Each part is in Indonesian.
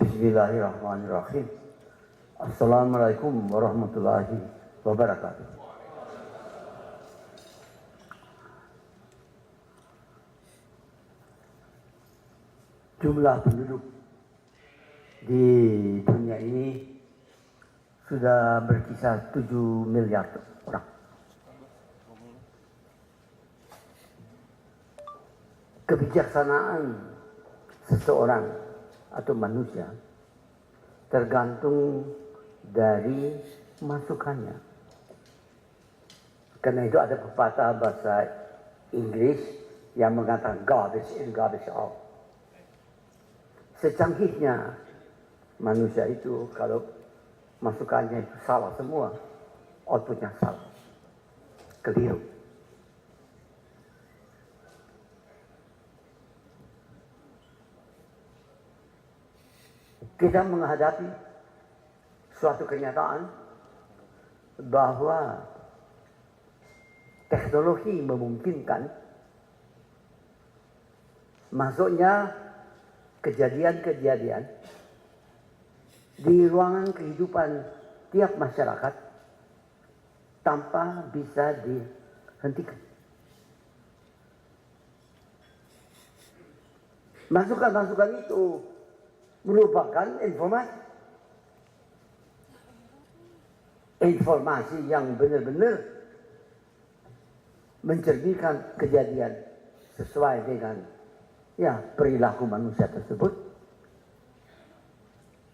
Bismillahirrahmanirrahim. Assalamualaikum warahmatullahi wabarakatuh. Jumlah penduduk di dunia ini sudah berkisar 7 miliar orang. Kebijaksanaan seseorang atau manusia tergantung dari masukannya. Karena itu ada pepatah bahasa Inggris yang mengatakan garbage in, garbage out. Secanggihnya manusia itu, kalau masukannya itu salah semua, outputnya salah, keliru. Kita menghadapi suatu kenyataan bahwa teknologi memungkinkan masuknya kejadian-kejadian di ruangan kehidupan tiap masyarakat tanpa bisa dihentikan. Masukan-masukan itu merupakan informasi yang benar-benar mencerminkan kejadian sesuai dengan perilaku manusia tersebut,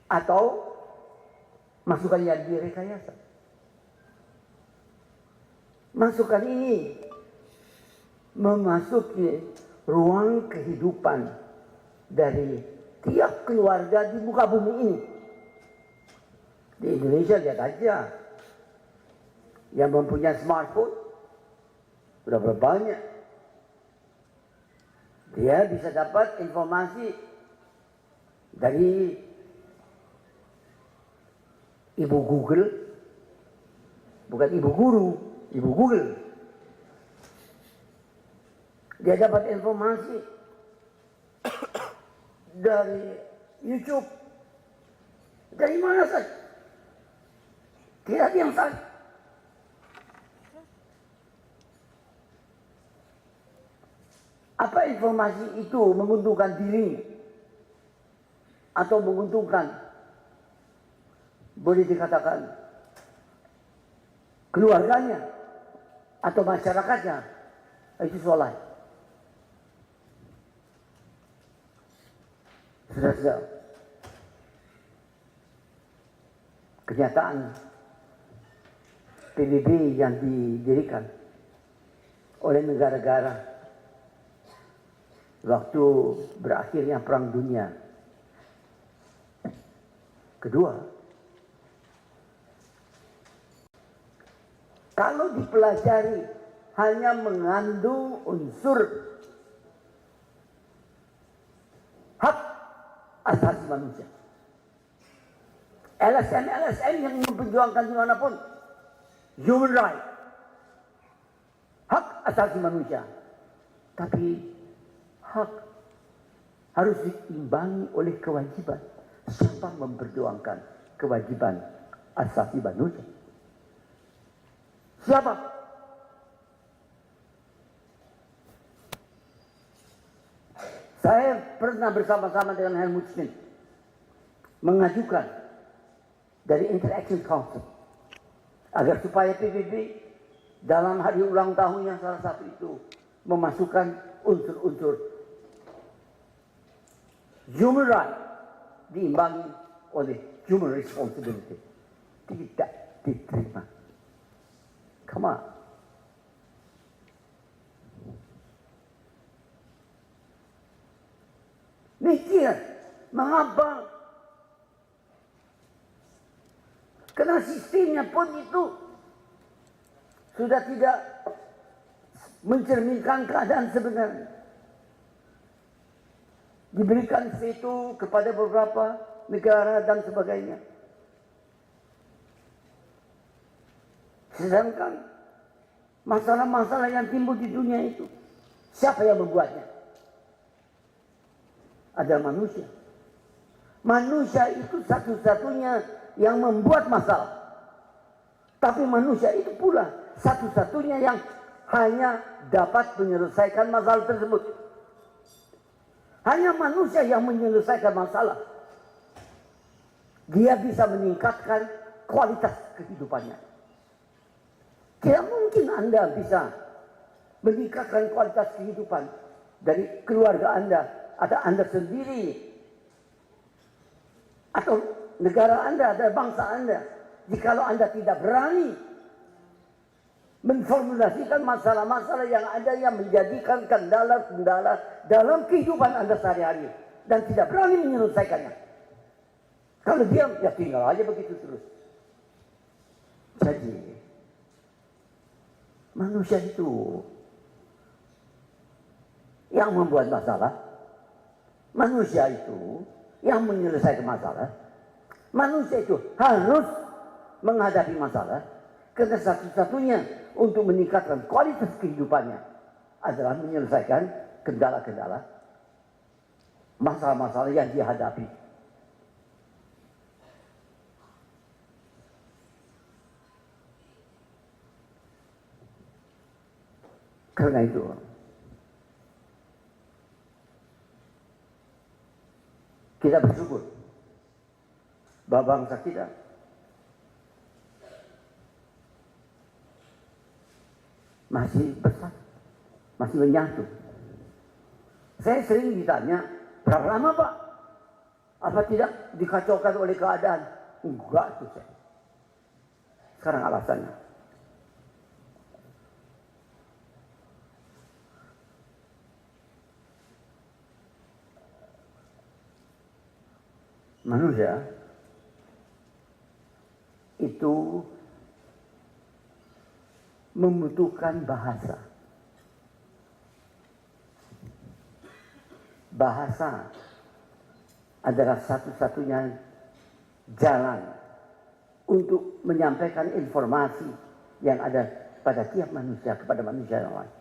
atau masukan yang direkayasa. Masukan ini memasuki ruang kehidupan dari tiap keluarga di muka bumi ini. Di Indonesia lihat aja, yang mempunyai smartphone berapa banyak. Dia bisa dapat informasi dari ibu Google, bukan ibu guru, ibu Google. Dia dapat informasi dari YouTube, dari mana saja. Tidak ada yang salah. Apa informasi itu menguntungkan diri atau menguntungkan, boleh dikatakan, keluarganya atau masyarakatnya, itu soal lain. Saudara-saudara, kenyataan PBB yang didirikan oleh negara-negara waktu berakhirnya Perang Dunia Kedua, kalau dipelajari hanya mengandung unsur hak asasi manusia. LSM yang memperjuangkan dimanapun human right, hak asasi manusia, tapi hak harus diimbangi oleh kewajiban. Siapa memperjuangkan kewajiban asasi manusia? Siapa? Saya pernah bersama-sama dengan Helmut Schmidt mengajukan dari Interaction Council agar supaya PBB dalam hari ulang tahunnya salah satu itu memasukkan unsur-unsur human right diimbangi oleh human responsibility. Tidak diterima. Come on. Mikir, mengapa? Karena sistemnya pun itu sudah tidak mencerminkan keadaan sebenarnya. diberikan veto kepada beberapa negara dan sebagainya. Sedangkan masalah-masalah yang timbul di dunia itu, siapa yang membuatnya? Ada manusia. Manusia itu satu-satunya yang membuat masalah. Tapi manusia itu pula satu-satunya yang hanya dapat menyelesaikan masalah tersebut. Hanya manusia yang menyelesaikan masalah. Dia bisa meningkatkan kualitas kehidupannya. Tidak mungkin Anda bisa meningkatkan kualitas kehidupan dari keluarga Anda atau Anda sendiri atau negara Anda atau bangsa Anda jikalau Anda tidak berani menformulasikan masalah-masalah yang ada yang menjadikan kendala-kendala dalam kehidupan Anda sehari-hari dan tidak berani menyelesaikannya. Kalau diam, ya tinggal aja begitu terus. Jadi manusia itu yang membuat masalah, manusia itu yang menyelesaikan masalah, manusia itu harus menghadapi masalah karena satu-satunya untuk meningkatkan kualitas kehidupannya adalah menyelesaikan kendala-kendala, masalah-masalah yang dihadapi. Karena itu, kita bersyukur bahwa bangsa kita masih besar, masih menyatu. Saya sering ditanya, berapa lama Pak? Apa tidak dikacaukan oleh keadaan? Enggak tuh saya. Sekarang alasannya. Manusia itu membutuhkan bahasa. Bahasa adalah satu-satunya jalan untuk menyampaikan informasi yang ada pada tiap manusia kepada manusia yang lain.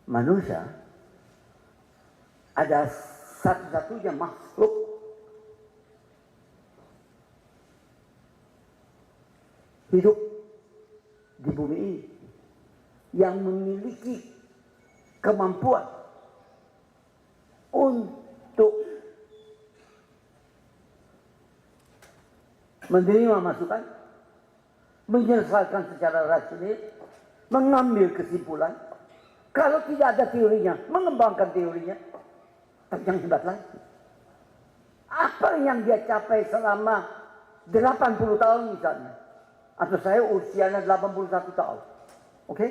Manusia adalah satu-satunya makhluk hidup di bumi ini yang memiliki kemampuan untuk menerima masukan, menyelesaikan secara rasional, mengambil kesimpulan. Kalau tidak ada teorinya, mengembangkan teorinya. Tapi yang hebat lagi, apa yang dia capai selama 80 tahun misalnya, atau saya usianya 81 tahun, oke?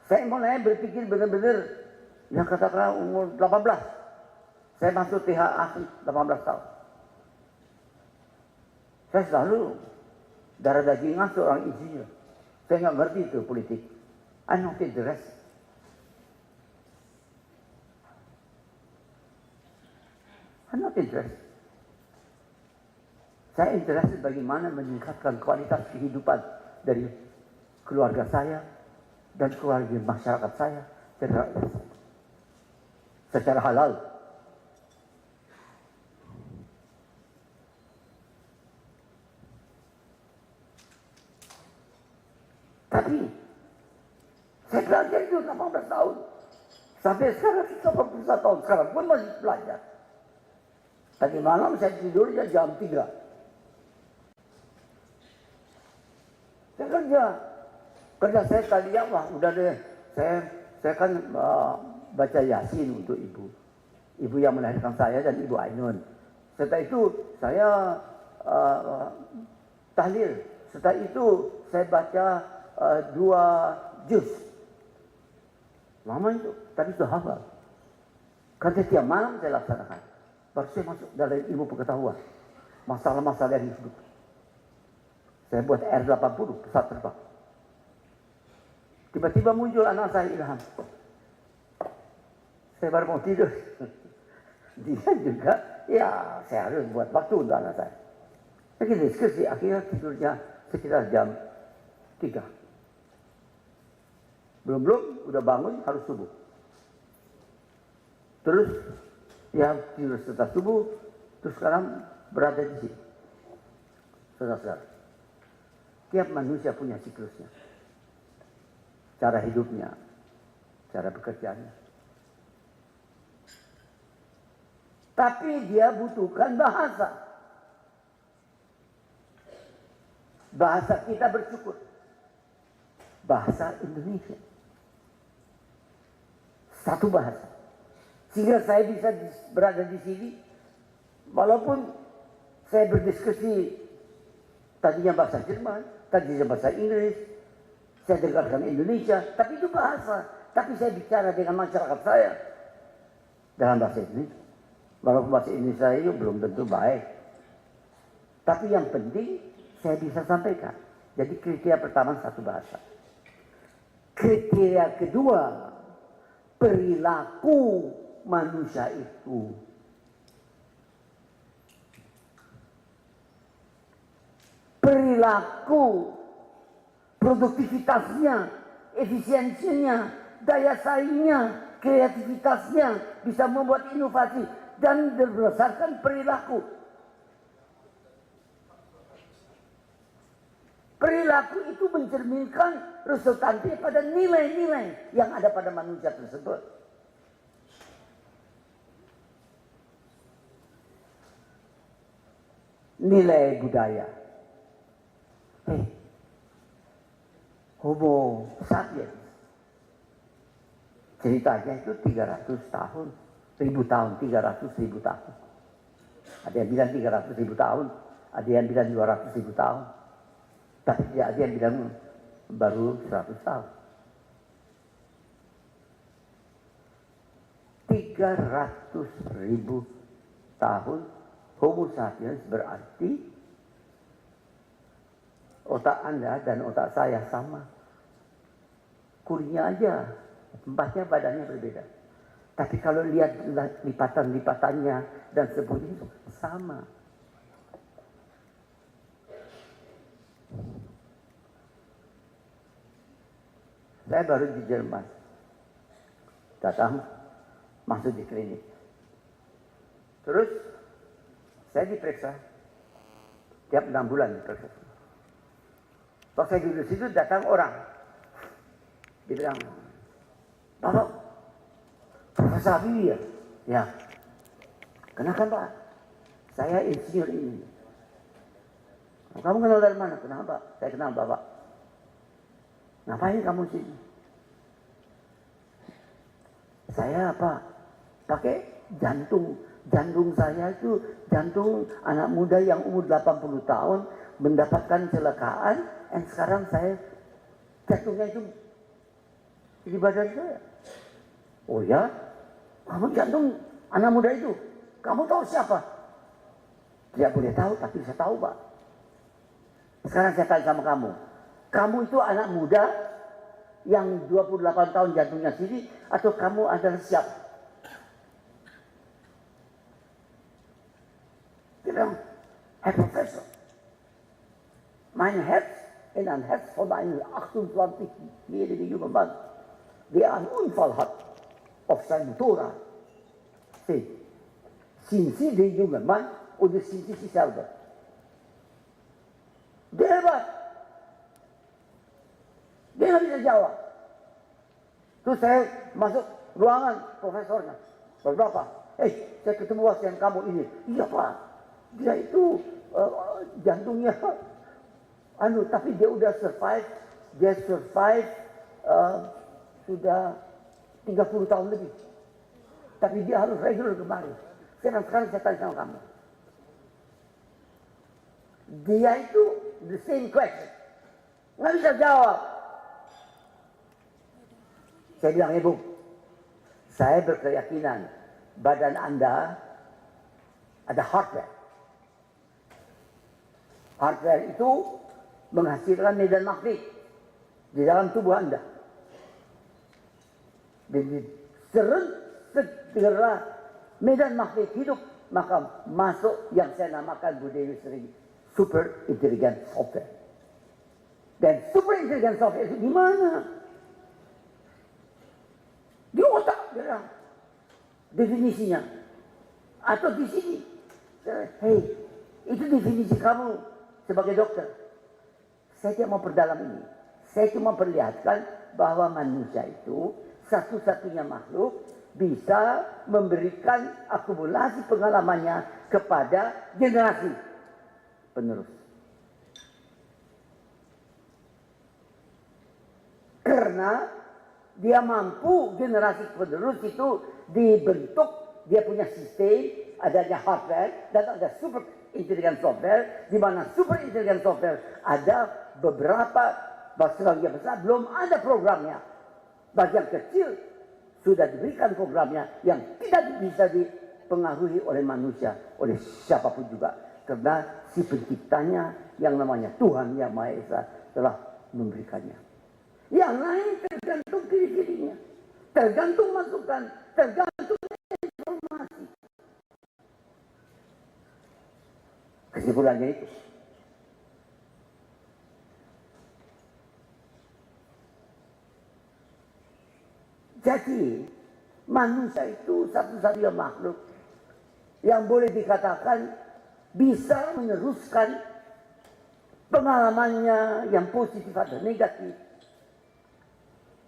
Saya mulai berpikir benar-benar, yang katakanlah umur 18, saya masuk THA 18 tahun. Saya selalu darah dagingan seorang insinyur. Saya nggak ngerti itu politik. I'm not interested. I'm not interested. Saya interested bagaimana meningkatkan kualitas kehidupan dari keluarga saya dan keluarga masyarakat saya dan rakyat saya secara halal. Tapi saya belajar itu 18 tahun. Sampai sekarang 81 tahun sekarang pun masih belajar. Tadi malam saya tidurnya jam 3. Saya kerja saya tadi ya, wah udah deh. Saya kan baca Yasin untuk ibu yang melahirkan saya dan Ibu Ainun. Setelah itu saya tahlil. Setelah itu saya baca 2 juz. Lama itu, tapi sudah hafal. Karena tiap malam saya laksanakan. Baru saya masuk dalam ilmu pengetahuan. Masalah-masalah yang hidup. Saya buat R80, pesawat terbang. Tiba-tiba muncul anak saya Ilham. Saya baru mau tidur. Dia juga, ya saya harus buat waktu untuk anak saya. Jadi diskusi, akhirnya tidurnya sekitar jam 3. Belum, udah bangun harus subuh. Terus, ya tidur setelah subuh, terus sekarang berada di sini. Saudara-saudara, tiap manusia punya siklusnya. Cara hidupnya, cara bekerjanya. Tapi dia butuhkan bahasa. Bahasa kita bersyukur. Bahasa Indonesia. Satu bahasa. Sehingga saya bisa berada di sini. Walaupun saya berdiskusi. Tadinya bahasa Jerman. Tadinya bahasa Inggris. Saya dengarkan Indonesia. Tapi itu bahasa. Tapi saya bicara dengan masyarakat saya. Dalam bahasa Indonesia. Walaupun bahasa Indonesia itu belum tentu baik. Tapi yang penting saya bisa sampaikan. Jadi kriteria pertama satu bahasa. Kriteria kedua, perilaku manusia itu. Perilaku, produktivitasnya, efisiensinya, daya saingnya, kreativitasnya, bisa membuat inovasi dan berdasarkan perilaku. Perilaku itu mencerminkan resultantnya pada nilai-nilai yang ada pada manusia tersebut. Nilai budaya. Homo sapiens. Ceritanya itu 300 tahun. 1000 tahun, 300.000 tahun. Ada yang bilang 300.000 tahun. Ada yang bilang 200.000 tahun. Tapi ada yang bilang baru 100 tahun. 300.000 tahun Homo sapiens berarti otak Anda dan otak saya sama. Kurinya aja, tempatnya badannya berbeda. Tapi kalau lihat lipatan-lipatannya dan sebagainya sama. Saya baru di Jerman. Datang, masuk di klinik. Terus, saya diperiksa. Tiap 6 bulan diperiksa. Waktu saya duduk situ datang orang. Dia bilang, Bapak, Profesor Habibie ya? Ya. Kenapa Pak? Saya insinyur ini. Kamu kenal dari mana? Kenapa? Saya kenal Bapak. Ngapain kamu sini? Saya apa? Pakai jantung. Jantung saya itu jantung anak muda yang umur 80 tahun mendapatkan kecelakaan dan sekarang saya jantungnya itu di badan saya. Oh ya? Kamu jantung anak muda itu? Kamu tahu siapa? Tidak boleh tahu, tapi saya tahu Pak. Sekarang saya tanya sama kamu. Kamu itu anak muda yang 28 tahun jantungnya sini atau kamu adalah siapa? Dia bilang, Herr Professor, mein Herz in ein Herz von einem 28-jährigen jungen Mann, der einen Unfall hat auf seinem Motorrad. Sind Sie der junge Mann oder sind Sie sich selber? Dia hebat. Dia nggak bisa jawab. Terus saya masuk ruangan profesornya. Berapa? Saya ketemu pasien kamu ini. Iya Pak. Dia itu jantungnya tapi dia udah survive. Dia survive sudah 30 tahun lebih. Tapi dia harus regular kemarin. Sekarang saya tanya sama kamu. Dia itu the same question. Nggak bisa jawab. Saya bilang, Ibu, saya berkeyakinan badan Anda ada hardware. Hardware itu menghasilkan medan magnet di dalam tubuh Anda. Dan segera medan makhluk hidup, maka masuk yang saya namakan Bu Dewi sering super intelligent software. Dan super intelligent software itu di mana? Di otak, bilang definisinya. Atau di sini. Hei, itu definisi kamu sebagai dokter. Saya tidak mau perdalam ini. Saya cuma perlihatkan bahwa manusia itu satu-satunya makhluk bisa memberikan akumulasi pengalamannya kepada generasi penerus. Karena dia mampu generasi penerus itu dibentuk, dia punya sistem, adanya hardware dan ada super intelligent software, di mana super intelligent software ada beberapa, sebagian besar belum ada programnya. Bagian kecil sudah diberikan programnya yang tidak bisa dipengaruhi oleh manusia, oleh siapapun juga. Karena si penciptanya yang namanya Tuhan Yang Maha Esa telah memberikannya. Yang lain tergantung diri-dirinya, tergantung masukan, tergantung informasi. Kesimpulannya itu. Jadi manusia itu satu-satunya makhluk yang boleh dikatakan bisa meneruskan pengalamannya yang positif atau negatif,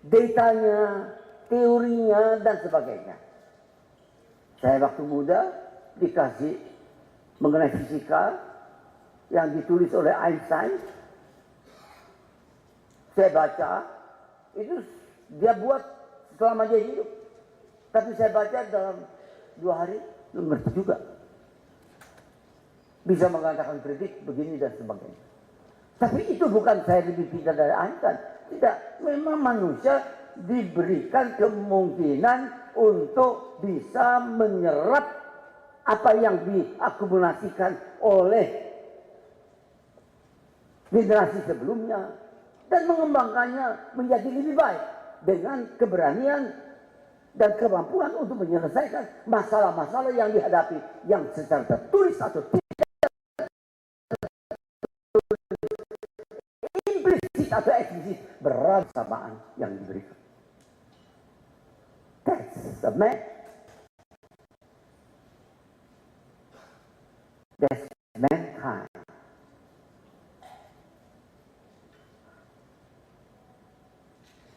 datanya, teorinya, dan sebagainya. Saya waktu muda dikasih mengenai fisika yang ditulis oleh Einstein. Saya baca, itu dia buat selama dia hidup. Tapi saya baca dalam 2 hari, mengerti juga. Bisa mengatakan predik begini dan sebagainya. Tapi itu bukan saya lebih pintar dari Einstein. Tidak, memang manusia diberikan kemungkinan untuk bisa menyerap apa yang diakumulasikan oleh generasi sebelumnya dan mengembangkannya menjadi lebih baik dengan keberanian dan kemampuan untuk menyelesaikan masalah-masalah yang dihadapi yang secara tertulis atau tidak implisit atau eksplisit bersamaan yang diberikan. That's the man. That's mankind.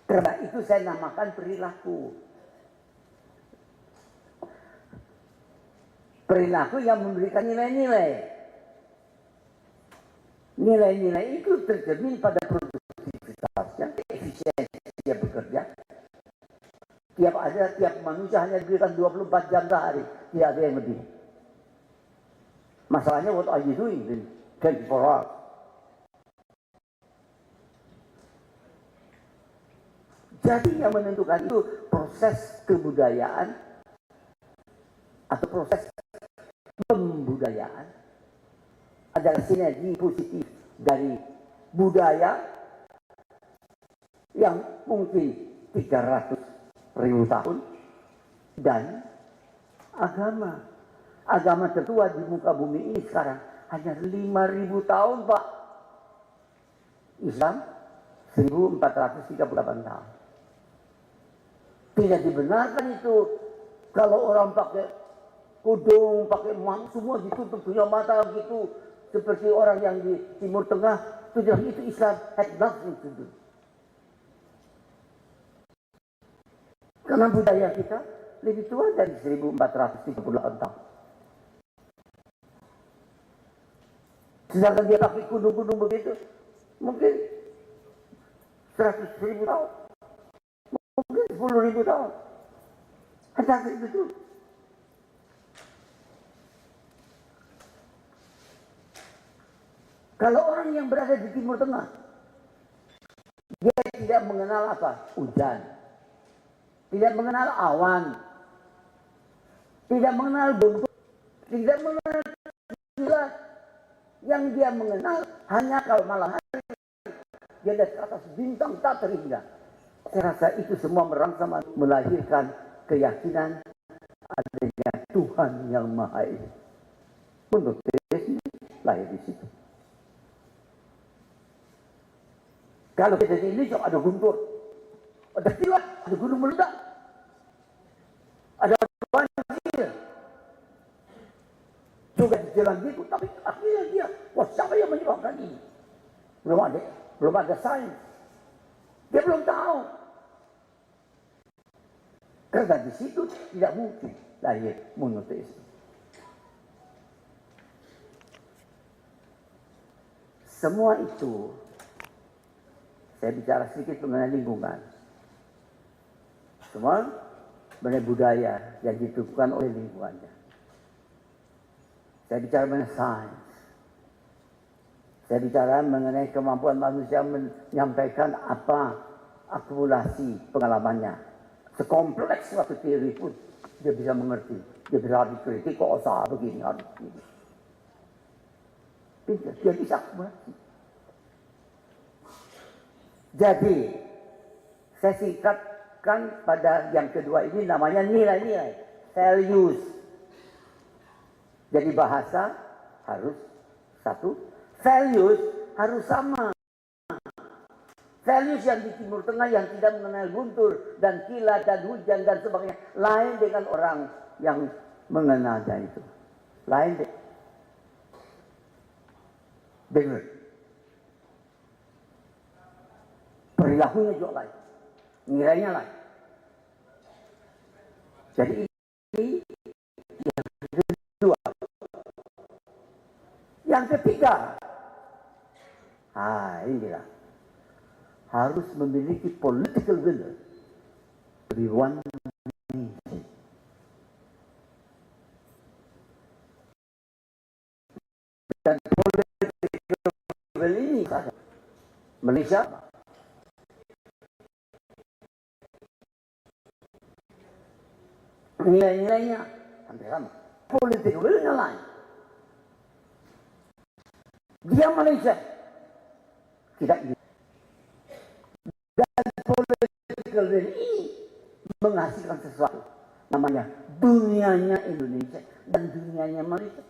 Karena itu saya namakan perilaku. Perilaku yang memberikan nilai-nilai. Nilai-nilai itu tercermin pada produktivitasnya, efisiensi dia bekerja. Tiap manusia hanya diberikan 24 jam sehari, tidak ada yang lebih. Masalahnya what are you doing in 24 hours? Jadi yang menentukan itu proses kebudayaan atau proses pembudayaan adalah sinergi positif dari budaya yang mungkin 300.000 tahun dan agama. Agama tertua di muka bumi ini sekarang hanya 5.000 tahun, Pak. Islam 1438 tahun. Tidak dibenarkan itu kalau orang pakai kudung, pakai emas, semua ditutup punya mata gitu, seperti orang yang di Timur Tengah. Itu Islam had nothing to do. Karena budaya kita lebih tua dari 1438 tahun. Sedangkan dia pakai kudung-kudung begitu, mungkin 100.000 tahun. Mungkin 10.000 tahun. Ada itu. Kalau orang yang berada di Timur Tengah, dia tidak mengenal apa? Hujan. Tidak mengenal awan. Tidak mengenal bentuk. Tidak mengenal kilat. Yang dia mengenal hanya kalau malam hari dia lihat ke atas bintang tak terhingga. Saya rasa itu semua merangsang melahirkan keyakinan adanya Tuhan yang Maha Esa. Menurut teisme lahir di situ. Kalau kita di Indonesia ada guntur, ada kilat, ada gunung meledak, ada banjir. Juga di jalan gitu, tapi akhirnya dia, wah siapa yang menyebabkan ini? Belum ada sains. Dia belum tahu. Karena di situ tidak mungkin lahir monoteisme. Semua itu, saya bicara sedikit mengenai lingkungan. Semua mengenai budaya yang ditentukan oleh lingkungannya. Saya bicara mengenai sains. Saya bicara mengenai kemampuan manusia menyampaikan apa akumulasi pengalamannya. Sekompleks suatu teori pun dia bisa mengerti. Dia bisa dikritik, kok usaha begini, harus begini. Dia bisa akumulasi. Jadi, saya singkatkan pada yang kedua ini namanya nilai-nilai. Values. Jadi bahasa harus satu. Values harus sama. Values yang di Timur Tengah yang tidak mengenal guntur dan kilat dan hujan dan sebagainya. Lain dengan orang yang mengenalnya itu. Lain dengar. Perilakunya juga lain. Nilainya lain. Jadi ini yang kedua. Yang ketiga. Inilah. Harus memiliki political will. Be one nation. Dan political will ini Malaysia nilai-nilainya hampir sama. Political will-nya lain. Dia Malaysia tidak gitu. Dan political will ini menghasilkan sesuatu. Namanya dunianya Indonesia dan dunianya Malaysia.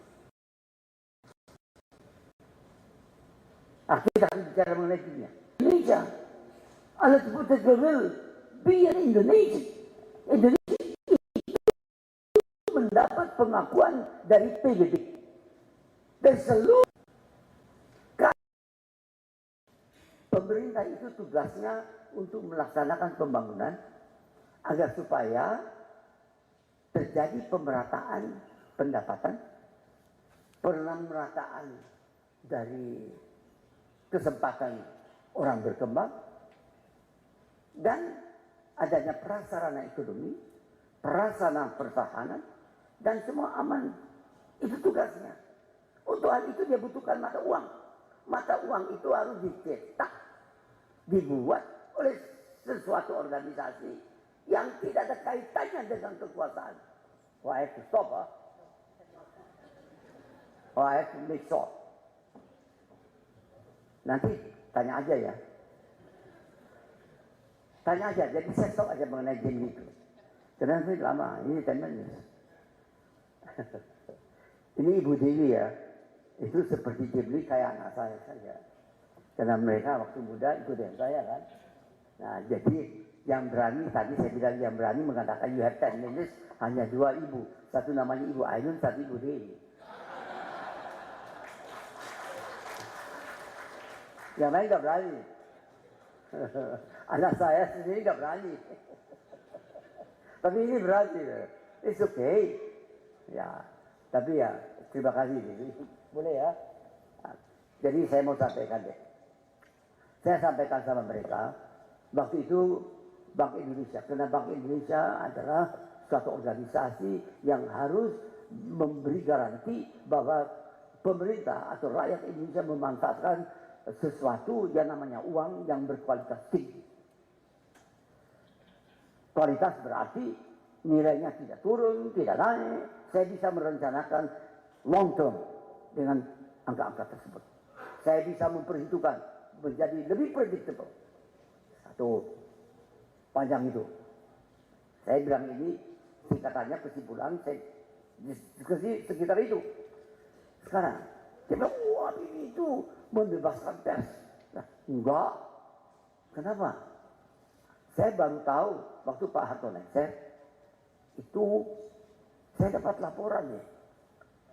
Kita bicara mengenai dunia. Indonesia. Ada political will. Be an Indonesia. Indonesia mendapat pengakuan dari PBB. Dari seluruh pemerintah itu tugasnya untuk melaksanakan pembangunan agar supaya terjadi pemerataan pendapatan, pemerataan dari kesempatan orang berkembang, dan adanya prasarana ekonomi, prasarana pertahanan, dan semua aman. Itu tugasnya. Untuk hal itu dia butuhkan mata uang. Mata uang itu harus dicetak, dibuat oleh sesuatu organisasi yang tidak ada kaitannya dengan kekuasaan. Oh, I have to stop, huh? Oh, I have to make short. Nanti tanya aja ya. Tanya aja, jadi saya stop aja mengenai game itu. Karena ini lama, ini 10 menit. Ini Ibu Dewi ya, itu seperti dibeli kayak anak saya saja. Karena mereka waktu muda ikut dengan saya kan. Nah jadi yang berani, tadi saya bilang yang berani mengatakan you have 10 minutes, hanya 2 ibu. Satu namanya Ibu Ainun, satu Ibu Dewi. Yang lain gak berani. Anak saya sendiri gak berani. Tapi ini berani. It's okay. Ya, tapi ya terima kasih. Boleh ya. Jadi saya mau sampaikan deh. Saya sampaikan sama mereka. Waktu itu Bank Indonesia. Karena Bank Indonesia adalah suatu organisasi yang harus memberi garansi bahwa pemerintah atau rakyat Indonesia memanfaatkan sesuatu yang namanya uang yang berkualitas tinggi. Kualitas berarti nilainya tidak turun, tidak naik. Saya bisa merencanakan long term dengan angka-angka tersebut. Saya bisa memperhitungkan menjadi lebih predictable. Satu, panjang itu. Saya bilang ini singkatannya kesimpulan saya diskusi sekitar itu. Sekarang dia bilang, wah ini itu membebaskan pers. Nah, enggak. Kenapa? Saya baru tahu waktu Pak Harto lengser itu saya dapat laporan ya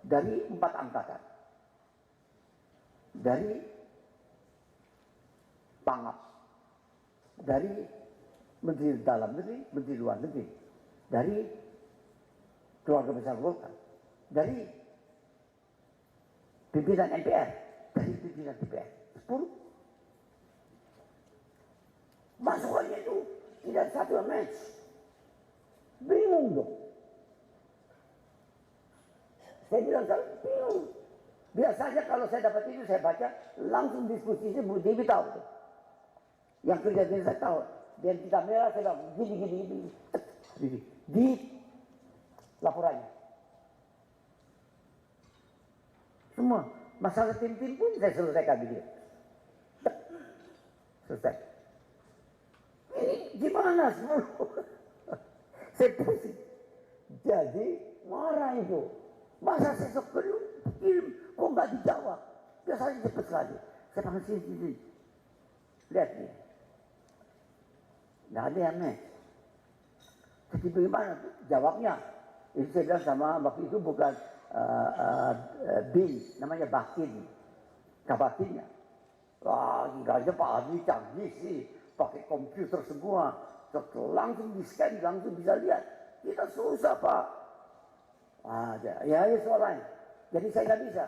dari 4 angkatan, dari Pangap, dari Menteri Dalam Negeri, Menteri Luar Negeri, dari keluarga besar Golkar, dari pimpinan MPR, dari pimpinan DPR, 10. Masukannya itu tidak satu match. Bingung dong. Saya bilang, bingung. Biasanya kalau saya dapat itu, saya baca, langsung diskusi, Bu Dewi tahu. Yang kerja saya tahu. Dia di kamera, saya bilang, gini. Di laporannya. Semua. Masalah tim-tim pun saya selesaikan di dia. Selesai. Ini gimana semua? Saya pusing. Jadi marah itu. Masa saya sebelum kirim, kok nggak dijawab? Biasanya cepat sekali. Saya panggil sini. Lihat nih. Nggak ada yang match. Jadi bagaimana jawabnya? Itu saya bilang sama waktu itu bukan bin, namanya Bakin. Kabatinnya. Wah, tinggalnya Pak Adi canggih sih. Pakai komputer semua. Langsung di-scan, langsung bisa lihat. Kita susah, Pak. Wah, ya soal lain. Jadi saya nggak bisa.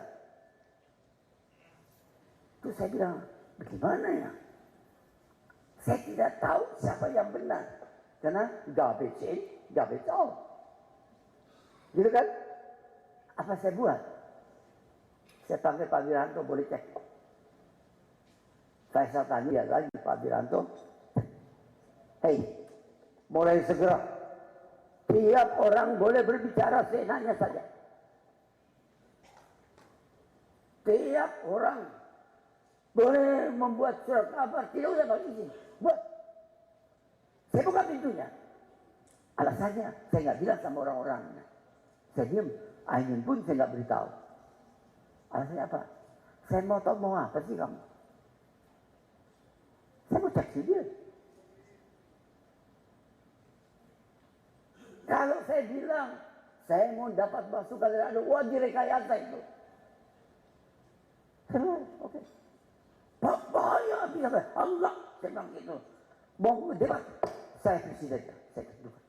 Terus saya bilang, bagaimana ya? Saya tidak tahu siapa yang benar. Karena garbage in, garbage out. Gitu kan? Apa saya buat? Saya panggil Pak Wiranto, boleh cek. Saya tanya lagi Pak Wiranto. Hei, mulai segera. Tiap orang boleh berbicara, saya nanya saja. Tiap orang boleh membuat surat kabar, tidak usah pakai izin. Buat. Saya buka pintunya. Alasannya, saya nggak bilang sama orang-orangnya. Saya diam, Ainun pun saya nggak beritahu. Alasannya apa? Saya mau tahu mau apa sih kamu? Saya mau cek dia. Kalau saya bilang, saya mau dapat masukan dari Anda, wah direkayasa itu. Saya bilang, oke. Bahaya, bisa kan? Allah, saya bilang gitu. Mau debat, saya presidennya, saya kedudukan.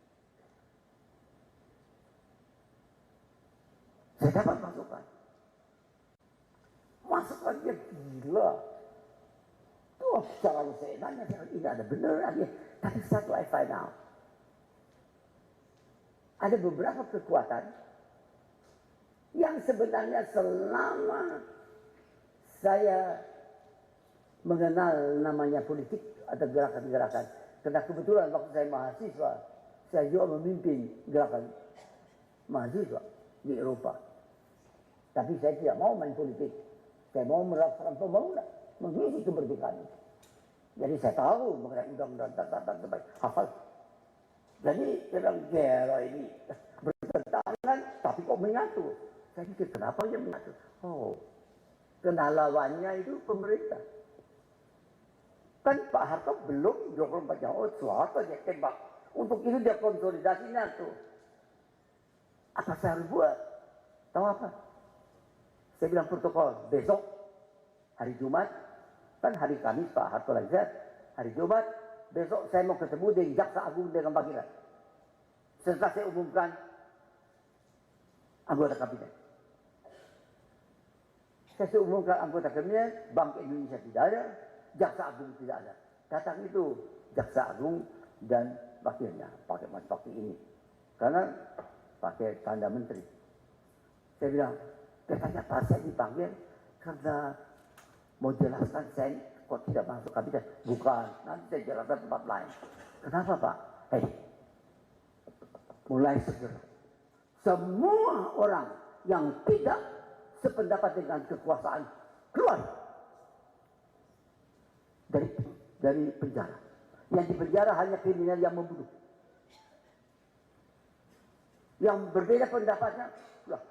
Saya dapat masukan. Masukannya gila. Tuh, cara saya nanya, tidak ada benar lagi. Tapi satu I find out. Ada beberapa kekuatan yang sebenarnya selama saya mengenal namanya politik atau gerakan-gerakan. Karena kebetulan waktu saya mahasiswa, saya juga memimpin gerakan mahasiswa di Eropa. Tapi saya tidak mau main politik. Saya mau melakukan pembangunan, mengisi kemerdekaan. Jadi saya tahu mengenai undang-undang tata terbaik, hafal. Jadi dia bilang, gila ini bertentangan, tapi kok menyatu. Saya pikir, kenapa dia menyatu? Oh, kendalawannya itu pemerintah. Kan Pak Harto belum 24 jam, oh Soeharto dia tembak. Untuk itu dia konsolidasinya tuh. Apa saya harus buat? Tahu apa? Saya bilang protokol, besok hari Jumat, kan hari Kamis Pak Harto lengser, hari Jumat, besok saya mau ketemu dengan Jaksa Agung dengan panggilan. Setelah saya umumkan anggota kabinet. Saya umumkan anggota kabinet, Bank Indonesia tidak ada, Jaksa Agung tidak ada. Datang itu Jaksa Agung dan wakilnya pakai ini. Karena pakai tanda menteri. Saya bilang, katanya Pak saya dipanggil karena mau jelaskan saya kok tidak masuk kabinet. Bukan, nanti saya jelaskan tempat lain. Kenapa Pak? Hei, mulai segera. Semua orang yang tidak sependapat dengan kekuasaan keluar dari penjara. Yang di penjara hanya kriminal yang membunuh. yang berbeda pendapatnya, lah,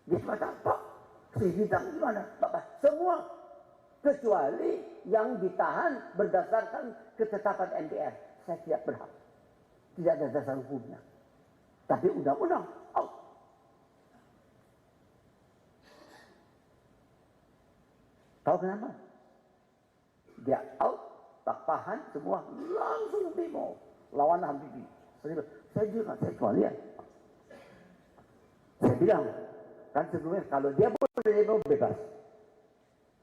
dia kata, Pak, si bidang gimana? Bapak, semua kecuali yang ditahan berdasarkan ketetapan MPR. Saya tidak berhak. Tidak ada dasar hukumnya. Tapi undang-undang, out. Tahu kenapa? Dia out, Pak Pahan, semua langsung demo lawan Habibie. Saya juga, saya cuma lihat. Saya bilang, kan sebelumnya kalau dia boleh demo bebas.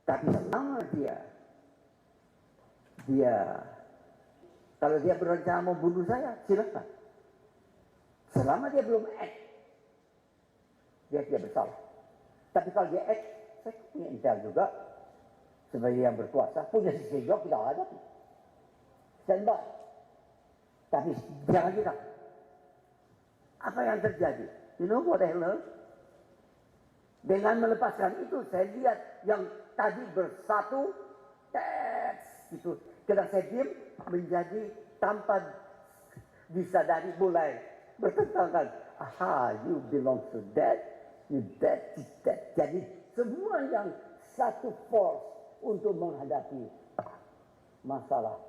Tapi selama kalau dia berencana mau bunuh saya, silakan. Selama dia belum act, dia tidak bersalah. Tapi kalau dia act, saya punya intel juga. Sebagai yang berkuasa, punya sisi juga kita hadapi. Standby. Tapi jangan kita. Apa yang terjadi? You know what I learned? Dengan melepaskan itu, saya lihat yang tadi bersatu, itu kena saya diam menjadi tanpa disadari mulai bertentangan. Aha, you belong to that, you that. Jadi semua yang satu force untuk menghadapi masalah.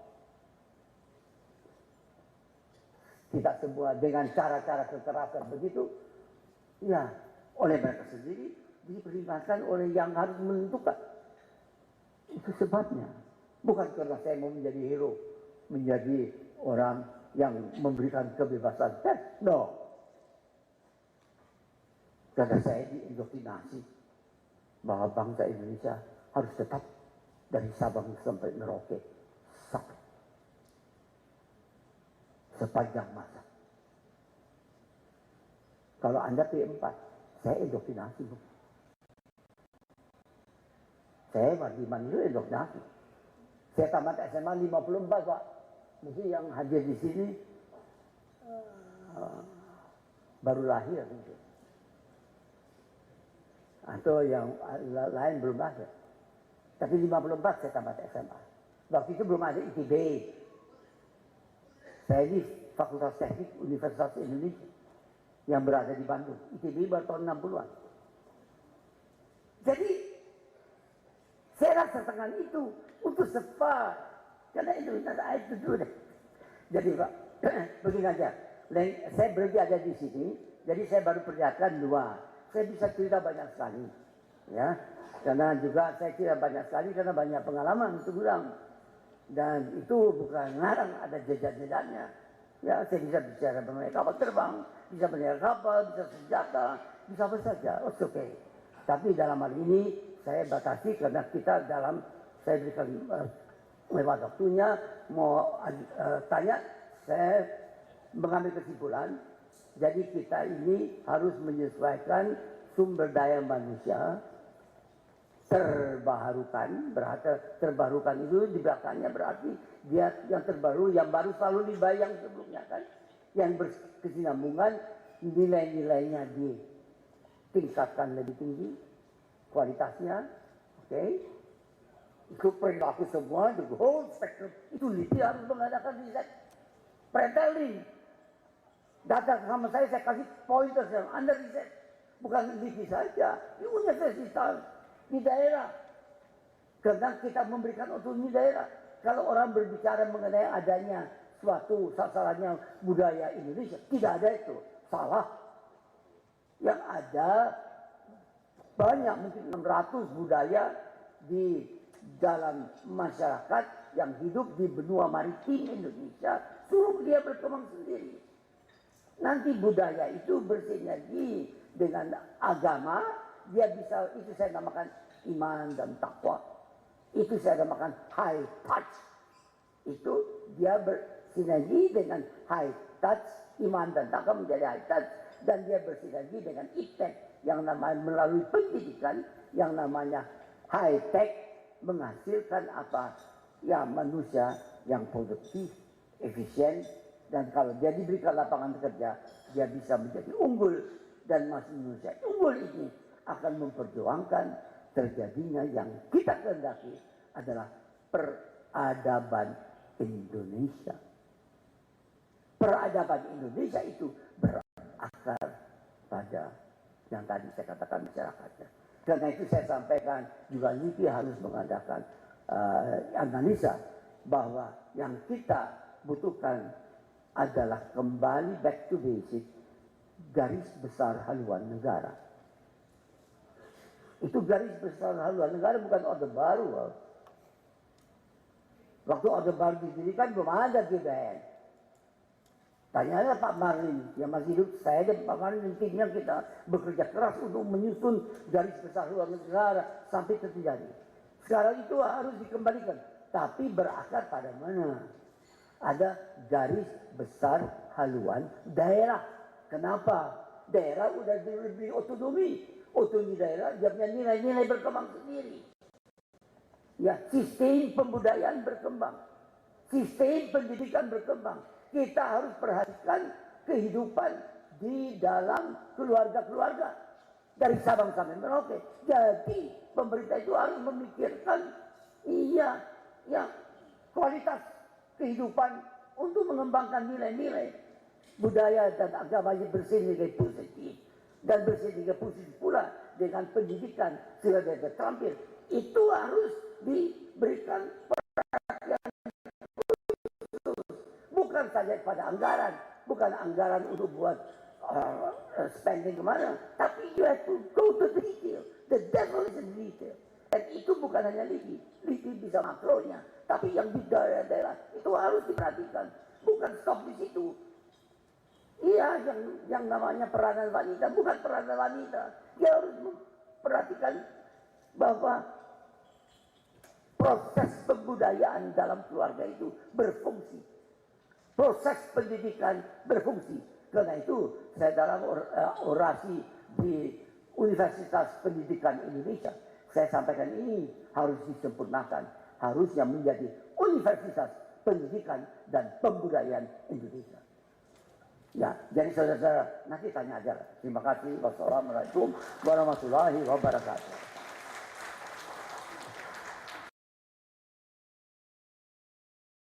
Kita semua dengan cara-cara kekerasan begitu, ya oleh mereka sendiri diperintahkan oleh yang harus menentukan. Itu sebabnya. Bukan karena saya mau menjadi hero, menjadi orang yang memberikan kebebasan pers. No. Karena saya diindoktrinasi bahwa bangsa Indonesia harus tetap dari Sabang sampai Merauke satu sepanjang masa. Kalau Anda P4, saya indoktrinasi. Saya di Manila indoktrinasi. Saya tamat SMA 54, Pak. Mesti yang hadir di sini baru lahir mungkin. Atau yang lain belum lahir. Tapi 54 saya tamat SMA. Waktu itu belum ada ITB. Saya di Fakultas Teknik Universitas Indonesia yang berada di Bandung. ITB baru tahun 60-an. Jadi saya rasa dengan itu untuk survive. Karena itu itu dulu deh. Jadi Pak, begini aja. Saya berhenti ada di sini. Jadi saya baru perlihatkan dua. Saya bisa cerita banyak sekali. Ya, karena juga saya tidak banyak sekali karena banyak pengalaman untuk bilang, dan itu bukan ngarang, ada jejak-jejaknya. Ya, saya bisa bicara mengenai kapal terbang, bisa mengenai kapal, bisa senjata, bisa apa saja. Oh, oke. Okay. Tapi dalam hal ini saya batasi karena kita saya berikan lewat waktunya mau tanya, saya mengambil kesimpulan. Jadi kita ini harus menyesuaikan sumber daya manusia terbarukan. Terbarukan itu di belakangnya berarti dia yang terbaru, yang baru selalu dibayang sebelumnya kan, yang berkesinambungan, nilai-nilainya ditingkatkan lebih tinggi, kualitasnya, oke. Itu perilaku semua, the whole spectrum. Itu LIPI harus mengadakan riset pretelling. Datang sama saya kasih pointers yang Anda riset. Bukan LIPI saja, di universitas, di daerah. Karena kita memberikan otonomi daerah. Kalau orang berbicara mengenai adanya suatu sasarannya budaya Indonesia, tidak ada itu. Salah. Yang ada banyak, mungkin 600 budaya di dalam masyarakat yang hidup di benua maritim Indonesia. Suruh dia berkembang sendiri. Nanti budaya itu bersinergi dengan agama, dia bisa, itu saya namakan iman dan takwa. Itu saya namakan high touch. Itu dia bersinergi dengan high touch, iman dan takwa menjadi high touch. Dan dia bersinergi dengan iptek yang namanya melalui pendidikan yang namanya high tech, menghasilkan apa? Ya, manusia yang produktif, efisien. Dan kalau dia diberikan lapangan kerja, dia bisa menjadi unggul. Dan masih Indonesia unggul ini akan memperjuangkan terjadinya yang kita kehendaki adalah peradaban Indonesia. Peradaban Indonesia itu berarti berakar pada yang tadi saya katakan masyarakatnya. Karena itu saya sampaikan juga LIPI harus mengadakan analisa bahwa yang kita butuhkan adalah kembali back to basic, garis besar haluan negara. Itu garis besar haluan negara bukan Orde Baru. Waktu Orde Baru didirikan belum ada GBN. Tanyanya Pak Marlin yang masih hidup, saya dan Pak Marlin dan timnya kita bekerja keras untuk menyusun garis besar haluan negara sampai terjadi. Sekarang itu harus dikembalikan, tapi berakar pada mana? Ada garis besar haluan daerah. Kenapa? Daerah udah diberi otonomi. Otonomi daerah dia punya nilai-nilai berkembang sendiri. Ya, sistem pembudayaan berkembang. Sistem pendidikan berkembang. Kita harus perhatikan kehidupan di dalam keluarga-keluarga. Dari Sabang sampai Merauke. Jadi pemerintah itu harus memikirkan kualitas kehidupan untuk mengembangkan nilai-nilai budaya dan agama yang bersinergi positif dan bersinergi positif pula dengan pendidikan sehingga dia terampil. Itu harus diberikan perhatian khusus, bukan saja pada anggaran, bukan anggaran untuk buat spending kemana, tapi you have to go to the detail. The devil is in the detail. Dan itu bukan hanya LIPI. LIPI bisa makronya. Tapi yang di daerah-daerah itu harus diperhatikan. Bukan stop di situ. Iya, yang namanya peranan wanita. Bukan peranan wanita. Dia harus memperhatikan bahwa proses pembudayaan dalam keluarga itu berfungsi. Proses pendidikan berfungsi. Karena itu saya dalam orasi di Universitas Pendidikan Indonesia, saya sampaikan ini harus disempurnakan, harusnya menjadi Universitas Pendidikan dan Pembudayaan Indonesia. Ya, jadi saudara-saudara, nanti tanya aja. Terima kasih. Wassalamualaikum warahmatullahi wabarakatuh.